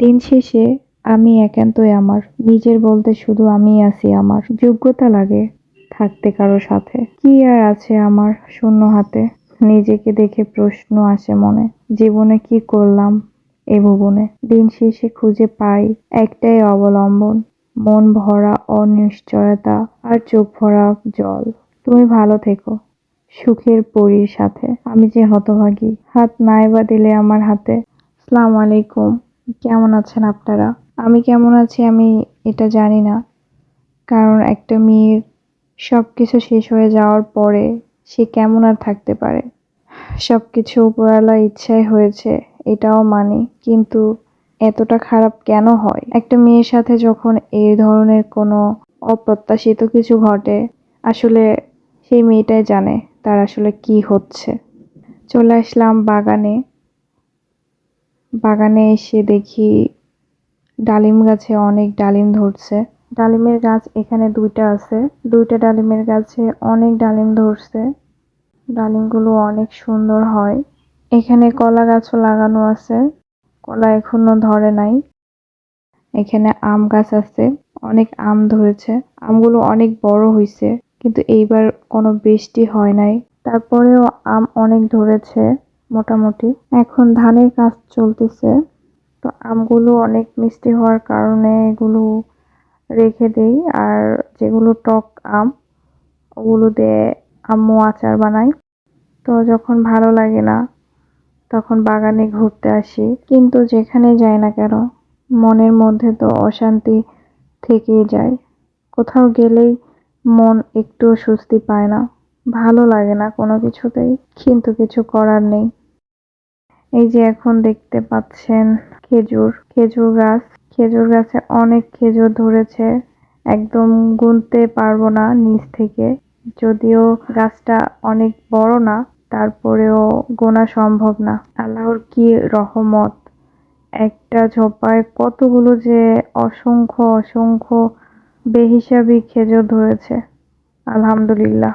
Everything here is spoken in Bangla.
দিন শেষে আমি একান্তই আমার, নিজের বলতে শুধু আমিই আছি আমার। যোগ্যতা লাগে থাকতে কারো সাথে, কি আর আছে আমার শূন্য হাতে। নিজেকে দেখে প্রশ্ন আসে মনে, জীবনে কি করলাম এ ভুবনে। দিন শেষে খুঁজে পাই একটাই অবলম্বন, মন ভরা অনিশ্চয়তা আর চোখ ভরা জল। তুমি ভালো থেকো সুখের পরীর সাথে, আমি যে হতভাগী, হাত নাইবা দিলে আমার হাতে। আসসালামু আলাইকুম, কেমন আছেন আপনারা? আমি কেমন আছি আমি এটা জানি না, কারণ একটা মেয়ের সবকিছু শেষ হয়ে যাওয়ার পরে সে কেমন আর থাকতে পারে। সবকিছু উপরওয়ালার ইচ্ছায় হয়েছে এটাও মানি, কিন্তু এতটা খারাপ কেন হয়? একটা মেয়ের সাথে যখন এই ধরনের কোনো অপ্রত্যাশিত কিছু ঘটে, আসলে সেই মেয়েটাই জানে তার আসলে কি হচ্ছে। চলে আসলাম বাগানে। বাগানে এসে দেখি ডালিম গাছে অনেক ডালিম ধরছে। ডালিমের গাছ এখানে 2টা আছে। 2টা ডালিমের গাছে অনেক ডালিম ধরছে। ডালিমগুলো অনেক সুন্দর হয়। এখানে কলা গাছও লাগানো আছে, কলা এখনো ধরে নাই। এখানে আম গাছ আছে, অনেক আম ধরেছে। আমগুলো অনেক বড় হইছে, কিন্তু এইবার কোনো বৃষ্টি হয় নাই, তারপরেও আম অনেক ধরেছে মোটামুটি। এখন ধানের কাজ চলতেছে, তো আমগুলো অনেক মিষ্টি হওয়ার কারণে এগুলো রেখে দেই। আর যেগুলো টক আম ওগুলো দিয়ে আম্মু আচার বানায়। তো যখন ভালো লাগে না তখন বাগানে ঘুরতে আসি, কিন্তু যেখানে যাই না কেন মনের মধ্যে তো অশান্তি থেকেই যায়। কোথাও গেলেই মন একটু স্বস্তি পায় না, ভালো লাগে না কোনো কিছুতেই, কিন্তু কিছু করার নেই। এই যে এখন দেখতে পাচ্ছেন খেজুর গাছ। খেজুর গাছে অনেক খেজুর ধরেছে, একদম গুনতে পারবো না নিচ থেকে। যদিও গাছটা অনেক বড় না, তারপরেও গোনা সম্ভব না। আল্লাহর কি রহমত, একটা ঝোপায় কতগুলো যে অসংখ্য অসংখ্য বেহিসাবি খেজুর ধরেছে। আলহামদুলিল্লাহ।